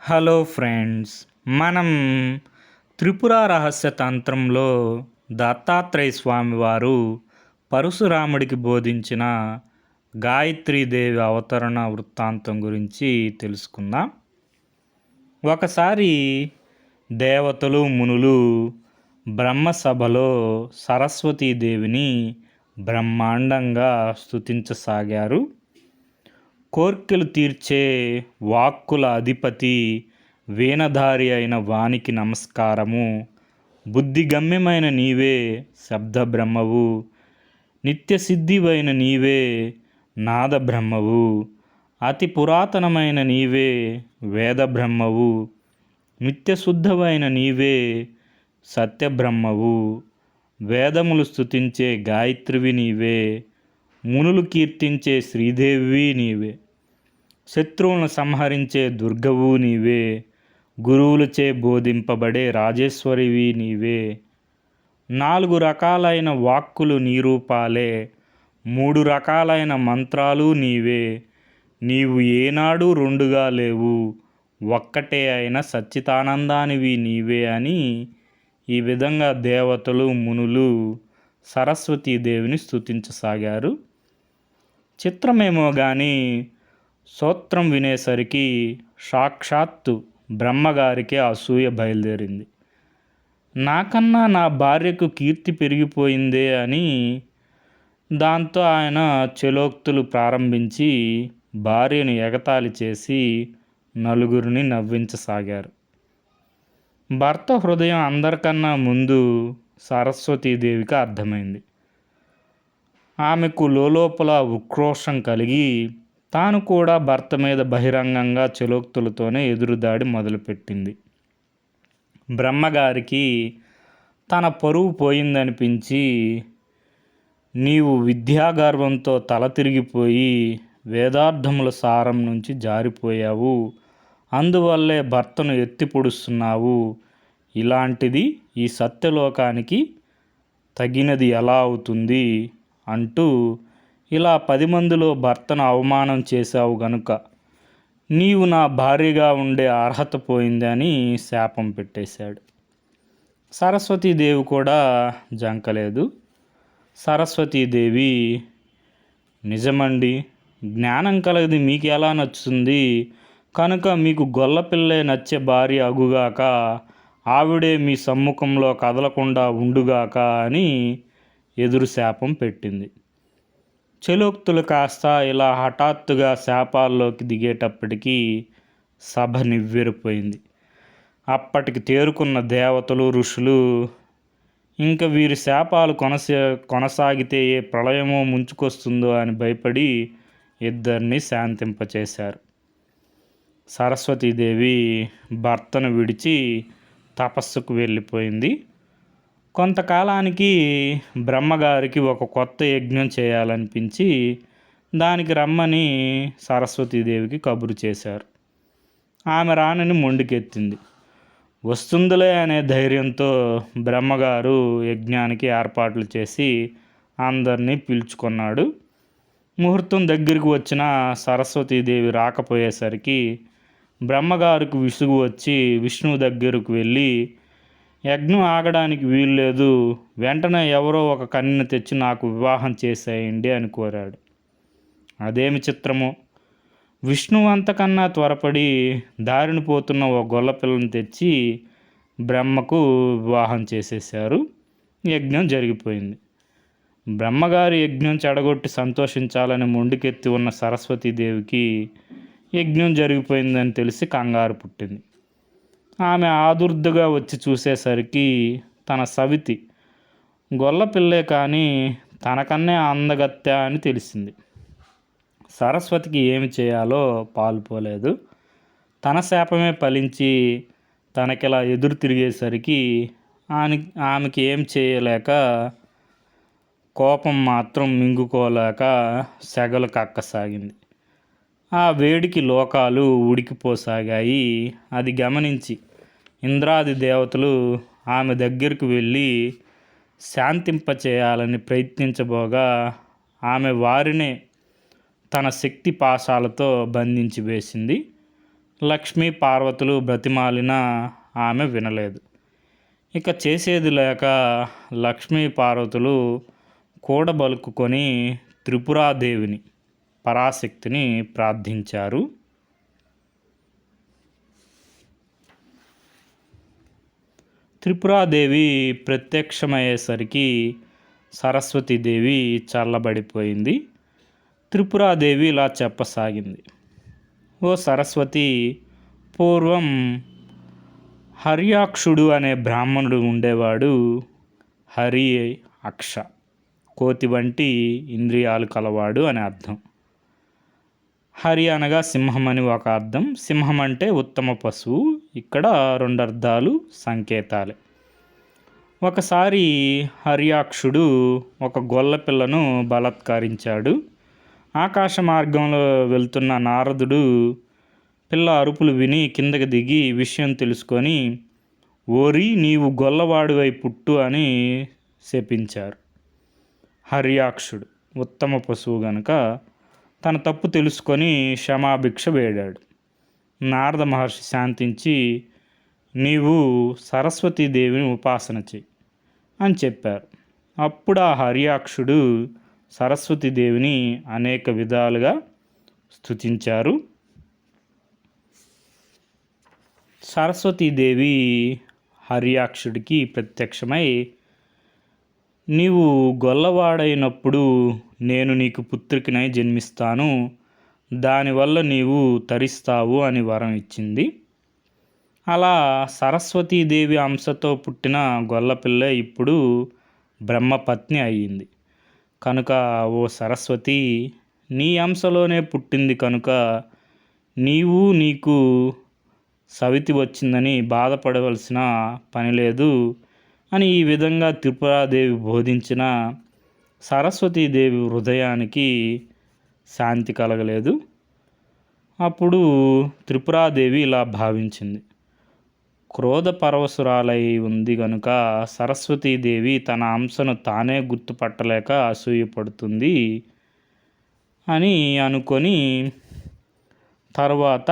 Hello friends, మనం త్రిపుర రహస్య తంత్రంలో దత్తాత్రేయ స్వామి వారు పరశురాముడికి బోధించిన గాయత్రీదేవి అవతరణ వృత్తాంతం గురించి తెలుసుకుందాం. ఒకసారి దేవతలు మునులు బ్రహ్మసభలో సరస్వతీదేవిని బ్రహ్మాండంగా స్తుతించసాగారు. కోర్కెలు తీర్చే వాక్కుల అధిపతి వీణధారి అయిన వానికి నమస్కారము. బుద్ధిగమ్యమైన నీవే శబ్ద బ్రహ్మవు, నిత్యసిద్ధివైన నీవే నాద బ్రహ్మవు, అతి పురాతనమైన నీవే వేద బ్రహ్మవు, నిత్యశుద్ధమైన నీవే సత్యబ్రహ్మవు, వేదములు స్తుతించే గాయత్రివి నీవే, మునులు కీర్తించే శ్రీదేవి నీవే, శత్రువులను సంహరించే దుర్గవు నీవే, గురువులచే బోధింపబడే రాజేశ్వరివి నీవే. 4 రకాలైన వాక్కులు నీ రూపాలే, 3 రకాలైన మంత్రాలు నీవే. నీవు ఏనాడు రెండుగా లేవు, ఒక్కటే అయిన సచ్చితానందానివి నీవే అని ఈ విధంగా దేవతలు మునులు సరస్వతీదేవిని స్తుతించసాగారు. చిత్రమేమో కానీ సూత్రం వినేసరికి సాక్షాత్తు బ్రహ్మగారికి అసూయ బయలుదేరింది. నాకన్నా నా భార్యకు కీర్తి పెరిగిపోయిందే అని. దాంతో ఆయన చలోక్తులు ప్రారంభించి భార్యను ఎగతాళి చేసి నలుగురిని నవ్వించసాగారు. భర్త హృదయం అందరికన్నా ముందు సరస్వతీదేవికి అర్థమైంది. ఆమెకు లోలోపల ఉక్రోషం కలిగి తాను కూడా భర్త మీద బహిరంగంగా చలోక్తులతోనే ఎదురుదాడి మొదలుపెట్టింది. బ్రహ్మగారికి తన పరువు పోయిందనిపించి, నీవు విద్యాగర్వంతో తల తిరిగిపోయి వేదార్థముల సారం నుంచి జారిపోయావు, అందువల్లే భర్తను ఎత్తి పొడుస్తున్నావు, ఇలాంటిది ఈ సత్యలోకానికి తగినది ఎలా అవుతుంది అంటూ ఇలా 10 మందిలో భర్తను అవమానం చేశావు గనుక నీవు నా భార్యగా ఉండే అర్హత పోయిందని శాపం పెట్టేశాడు. సరస్వతీదేవి కూడా జంకలేదు. సరస్వతీదేవి, నిజమండి, జ్ఞానం కలది మీకు ఎలా నచ్చుతుంది, కనుక మీకు గొల్లపిల్లే నచ్చే భార్య అగుగాక, ఆవిడే మీ సమ్ముఖంలో కదలకుండా ఉండుగాక అని ఎదురు శాపం పెట్టింది. చలోక్తులు కాస్త ఇలా హఠాత్తుగా శాపాల్లోకి దిగేటప్పటికీ సభ నివ్వెరపోయింది. అప్పటికి తేరుకున్న దేవతలు ఋషులు ఇంక వీరి శాపాలు కొనసాగితే ఏ ప్రళయమో ముంచుకొస్తుందో అని భయపడి ఇద్దరిని శాంతింపచేశారు. సరస్వతీదేవి భర్తను విడిచి తపస్సుకు వెళ్ళిపోయింది. కొంతకాలానికి బ్రహ్మగారికి ఒక కొత్త యజ్ఞం చేయాలనిపించి దానికి రమ్మని సరస్వతీదేవికి కబురు చేశారు. ఆమె రానని మొండికెత్తింది. వస్తుందిలే అనే ధైర్యంతో బ్రహ్మగారు యజ్ఞానికి ఏర్పాట్లు చేసి అందరినీ పిలుచుకున్నాడు. ముహూర్తం దగ్గరికి వచ్చిన సరస్వతీదేవి రాకపోయేసరికి బ్రహ్మగారికి విసుగు వచ్చి విష్ణువు దగ్గరకు వెళ్ళి, యజ్ఞం ఆగడానికి వీల్లేదు, వెంటనే ఎవరో ఒక కన్యను తెచ్చి నాకు వివాహం చేసేయండి అని కోరాడు. అదేమి చిత్రమో, విష్ణువు అంతకన్నా త్వరపడి దారిని పోతున్న ఓ గొల్లపిల్లని తెచ్చి బ్రహ్మకు వివాహం చేసేశారు. యజ్ఞం జరిగిపోయింది. బ్రహ్మగారి యజ్ఞం చెడగొట్టి సంతోషించాలని మొండికెత్తి ఉన్న సరస్వతీదేవికి యజ్ఞం జరిగిపోయిందని తెలిసి కంగారు పుట్టింది. ఆమె ఆదుర్దుగా వచ్చి చూసేసరికి తన సవితి గొల్లపిల్లే కానీ తనకన్నే అందగత్తె అని తెలిసింది. సరస్వతికి ఏమి చేయాలో పాలుపోలేదు. తన శాపమే ఫలించి తనకిలా ఎదురు తిరిగేసరికి ఆమెకి ఏం చేయలేక, కోపం మాత్రం మింగుకోలేక సెగలు కక్కసాగింది. ఆ వేడికి లోకాలు ఉడికిపోసాగాయి. అది గమనించి ఇంద్రాది దేవతలు ఆమె దగ్గరకు వెళ్ళి శాంతింపచేయాలని ప్రయత్నించబోగా ఆమె వారినే తన శక్తి పాశాలతో బంధించి వేసింది. లక్ష్మీ పార్వతులు బ్రతిమాలిన ఆమె వినలేదు. ఇక చేసేది లేక లక్ష్మీ పార్వతులు కూడబలుకుని త్రిపురాదేవిని, పరాశక్తిని ప్రార్థించారు. త్రిపురాదేవి ప్రత్యక్షమయ్యేసరికి సరస్వతీదేవి చల్లబడిపోయింది. త్రిపురాదేవి ఇలా చెప్పసాగింది: ఓ సరస్వతి, పూర్వం హర్యాక్షుడు అనే బ్రాహ్మణుడు ఉండేవాడు. హరి అక్ష, కోతి వంటి ఇంద్రియాలు కలవాడు అని అర్థం. హరి అనగా సింహం అని ఒక అర్థం. సింహం అంటే ఉత్తమ పశువు. ఇక్కడ రెండు అర్థాలు సంకేతాలే. ఒకసారి హర్యాక్షుడు ఒక గొల్లపిల్లను బలాత్కరించాడు. ఆకాశ మార్గంలో వెళ్తున్న నారదుడు పిల్ల అరుపులు విని కిందకి దిగి విషయం తెలుసుకొని, ఓరి నీవు గొల్లవాడివై పుట్టు అని శపించారు. హర్యాక్షుడు ఉత్తమ పశువు గనుక తన తప్పు తెలుసుకొని క్షమాభిక్ష వేడాడు. నారద మహర్షి శాంతించి, నీవు సరస్వతీదేవిని ఉపాసన చెయ్యి అని చెప్పారు. అప్పుడు ఆ హర్యాక్షుడు సరస్వతీదేవిని అనేక విధాలుగా స్తుతించారు. సరస్వతీదేవి హర్యాక్షుడికి ప్రత్యక్షమై, నీవు గొల్లవాడైనప్పుడు నేను నీకు పుత్రికనై జన్మిస్తాను, దానివల్ల నీవు తరిస్తావు అని వరం ఇచ్చింది. అలా సరస్వతీదేవి అంశతో పుట్టిన గొల్లపిల్ల ఇప్పుడు బ్రహ్మపత్ని అయ్యింది. కనుక ఓ సరస్వతి, నీ అంశలోనే పుట్టింది కనుక నీవు నీకు సవితి వచ్చిందని బాధపడవలసిన పని లేదు అని ఈ విధంగా త్రిపురాదేవి బోధించిన సరస్వతీదేవి హృదయానికి శాంతి కలగలేదు. అప్పుడు త్రిపురాదేవి ఇలా భావించింది: క్రోధ పరవశురాలై ఉంది కనుక సరస్వతీదేవి తన అంశను తానే గుర్తుపట్టలేక అసూయపడుతుంది అని అనుకొని, తర్వాత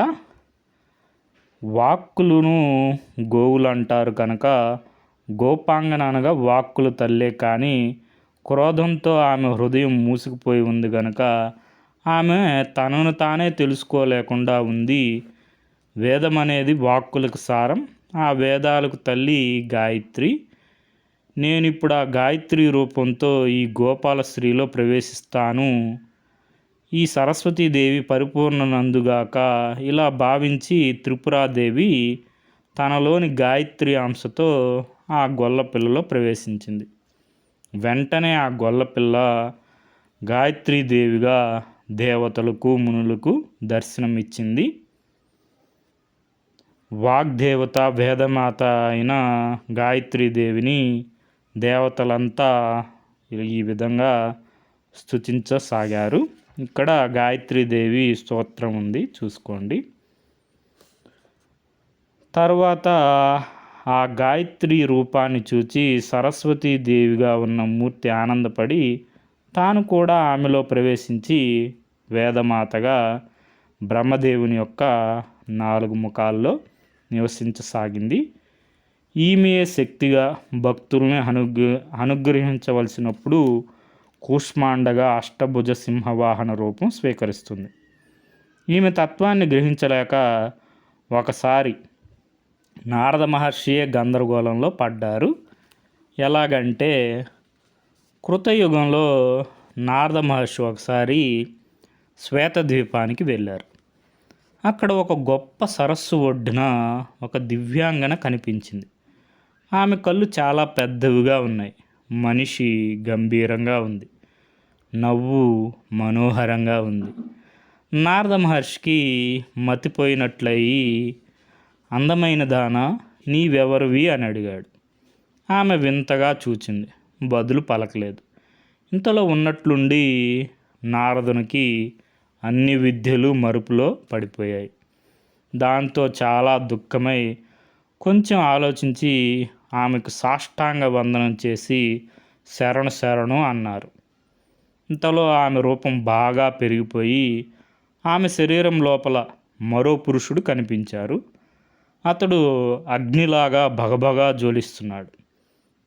వాక్కులను గోవులు అంటారు కనుక గోపాంగన అనగా వాక్కులు తల్లే, కానీ క్రోధంతో ఆమె హృదయం మూసుకుపోయి ఉంది కనుక ఆమె తనను తానే తెలుసుకోలేకుండా ఉంది. వేదం అనేది వాక్కులకు సారం. ఆ వేదాలకు తల్లి గాయత్రి. నేను ఇప్పుడు ఆ గాయత్రి రూపంతో ఈ గోపాల స్త్రీలో ప్రవేశిస్తాను. ఈ సరస్వతీదేవి పరిపూర్ణనందుగాక ఇలా భావించి త్రిపురాదేవి తనలోని గాయత్రి అంశతో ఆ గొల్లపిల్లలో ప్రవేశించింది. వెంటనే ఆ గొల్లపిల్ల గాయత్రీదేవిగా దేవతలకు మునులకు దర్శనమిచ్చింది. వాగ్దేవత వేదమాత అయిన గాయత్రీదేవిని దేవతలంతా ఈ విధంగా స్తుతించసాగారు. ఇక్కడ గాయత్రీదేవి స్తోత్రం ఉంది, చూసుకోండి. తర్వాత ఆ గాయత్రి రూపాన్ని చూచి సరస్వతీదేవిగా ఉన్న మూర్తి ఆనందపడి తాను కూడా ఆమెలో ప్రవేశించి వేదమాతగా బ్రహ్మదేవుని యొక్క 4 ముఖాల్లో నివసించసాగింది. ఈమె శక్తిగా భక్తుల్ని అనుగ్రహించవలసినప్పుడు కూష్మాండగా అష్టభుజ సింహవాహన రూపం స్వీకరిస్తుంది. ఈమె తత్వాన్ని గ్రహించలేక ఒకసారి నారద మహర్షియే గందరగోళంలో పడ్డారు. ఎలాగంటే, కృతయుగంలో నారద మహర్షి ఒకసారి శ్వేతద్వీపానికి వెళ్ళారు. అక్కడ ఒక గొప్ప సరస్సు ఒడ్డున ఒక దివ్యాంగన కనిపించింది. ఆమె కళ్ళు చాలా పెద్దవిగా ఉన్నాయి. మనిషి గంభీరంగా ఉంది. నవ్వు మనోహరంగా ఉంది. నారద మహర్షికి మతిపోయినట్లయి, అందమైన దానా, నీవెవరివి అని అడిగాడు. ఆమె వింతగా చూచింది, బదులు పలకలేదు. ఇంతలో ఉన్నట్లుండి నారదునికి అన్ని విద్యలు మరుపులో పడిపోయాయి. దాంతో చాలా దుఃఖమై కొంచెం ఆలోచించి ఆమెకు సాష్టాంగ వందనం చేసి శరణు శరణు అన్నారు. ఇంతలో ఆమె రూపం బాగా పెరిగిపోయి ఆమె శరీరం లోపల మరో పురుషుడు కనిపించారు. అతడు అగ్నిలాగా భగభగా జ్వలిస్తున్నాడు.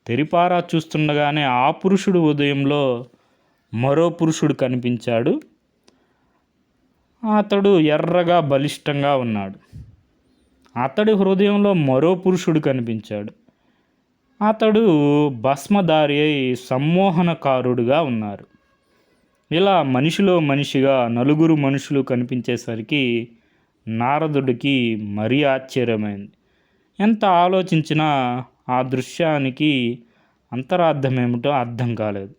తెరిపారా చూస్తుండగానే ఆ పురుషుడు ఉదయంలో మరో పురుషుడు కనిపించాడు. అతడు ఎర్రగా బలిష్టంగా ఉన్నాడు. అతడి హృదయంలో మరో పురుషుడు కనిపించాడు. అతడు భస్మధారి అయి సమ్మోహనకారుడుగా ఉన్నారు. ఇలా మనిషిలో మనిషిగా నలుగురు మనుషులు కనిపించేసరికి నారదుడికి మరీ ఆశ్చర్యమైంది. ఎంత ఆలోచించినా ఆ దృశ్యానికి అంతరార్థం ఏమిటో అర్థం కాలేదు.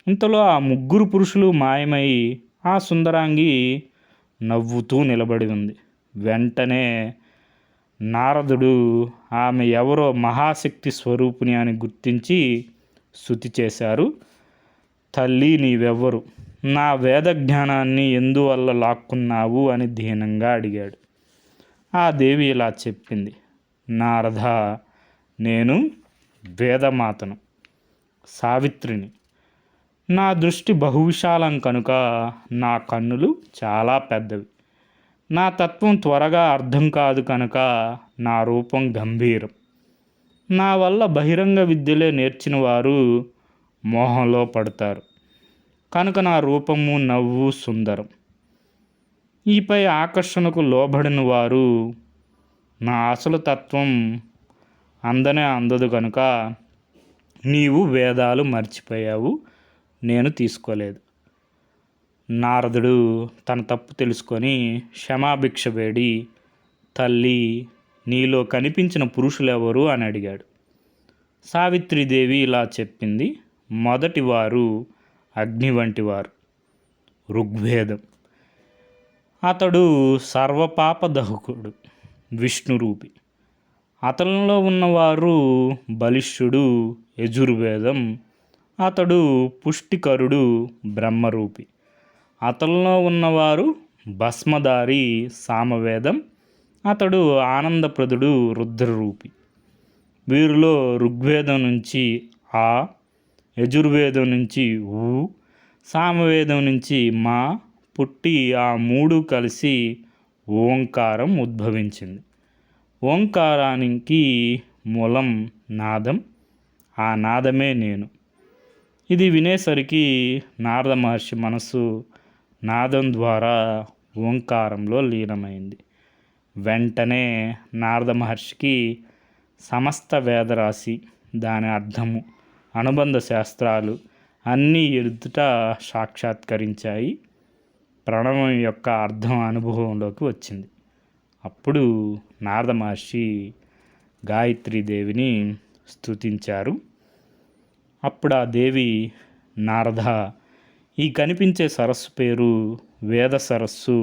ఇంతలో ఆ ముగ్గురు పురుషులు మాయమై ఆ సుందరాంగి నవ్వుతూ నిలబడి ఉంది. వెంటనే నారదుడు ఆమె ఎవరో మహాశక్తి స్వరూపిణి అని గుర్తించి స్తుతి చేశారు. తల్లి, నీవెవ్వరు? నా వేద జ్ఞానాన్ని ఎందువల్ల లాక్కున్నావు అని దీనంగా అడిగాడు. ఆ దేవి ఇలా చెప్పింది, నారద, నేను వేదమాతను, సావిత్రిని. నా దృష్టి బహువిశాలం కనుక నా కన్నులు చాలా పెద్దవి. నా తత్వం త్వరగా అర్థం కాదు కనుక నా రూపం గంభీరం. నా వల్ల బహిరంగ విద్యలే నేర్చిన వారు మోహంలో పడతారు కనుక నా రూపము, నవ్వు సుందరం. ఈపై ఆకర్షణకు లోబడిన వారు నా అసలు తత్వం అందనే అందదు కనుక నీవు వేదాలు మర్చిపోయావు, నేను తీసుకోలేదు. నారదుడు తన తప్పు తెలుసుకొని క్షమాభిక్ష వేడి, తల్లి, నీలో కనిపించిన పురుషులెవరు అని అడిగాడు. సావిత్రీదేవి ఇలా చెప్పింది, మొదటివారు అగ్ని వంటివారు, ఋగ్వేదం. అతడు సర్వపాపదహకుడు, విష్ణురూపి. అతనిలో ఉన్నవారు బలిష్ఠుడు, యజుర్వేదం. అతడు పుష్టికరుడు, బ్రహ్మరూపి. అతనిలో ఉన్నవారు భస్మధారి, సామవేదం. అతడు ఆనందప్రదుడు, రుద్రరూపి. వీరిలో ఋగ్వేదం నుంచి ఆ, యజుర్వేదం నుంచి ఊ, సామవేదం నుంచి మా పుట్టి ఆ మూడు కలిసి ఓంకారం ఉద్భవించింది. ఓంకారానికి మూలం నాదం, ఆ నాదమే నేను. ఇది వినేసరికి నారద మహర్షి మనసు నాదం ద్వారా ఓంకారంలో లీనమైంది. వెంటనే నారద మహర్షికి సమస్త వేదరాశి, దాని అర్థము, అనుబంధ శాస్త్రాలు అన్నీ ఎదుట సాక్షాత్కరించాయి. ప్రణవం యొక్క అర్థం అనుభవంలోకి వచ్చింది. అప్పుడు నారద మహర్షి గాయత్రీదేవిని స్తుతించారు. అప్పుడు ఆ దేవి, నారద, ఈ కనిపించే సరస్సు పేరు వేద సరస్సు,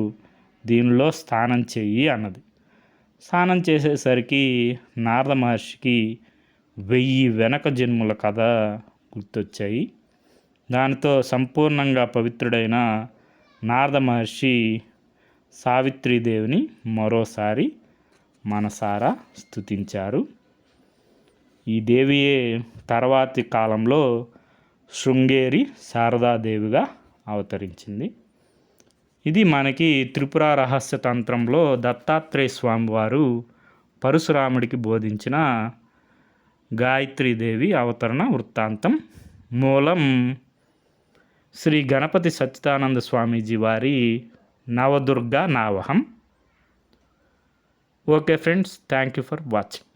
దీనిలో స్నానం చెయ్యి అన్నది. స్నానం చేసేసరికి నారద మహర్షికి 1000 వెనక జన్ముల కథ గుర్తొచ్చాయి. దానితో సంపూర్ణంగా పవిత్రుడైన నారద మహర్షి సావిత్రీదేవిని మరోసారి మనసారా స్తుతించారు. ఈ దేవియే తర్వాతి కాలంలో శృంగేరి శారదాదేవిగా అవతరించింది. ఇది మనకి త్రిపుర రహస్య తంత్రంలో దత్తాత్రేయ స్వామి వారు పరశురాముడికి బోధించిన గాయత్రీదేవి అవతరణ వృత్తాంతం. మూలం శ్రీ గణపతి సచ్చిదానంద స్వామీజీ వారి నవదుర్గా నావహం. Okay friends, thank you for watching.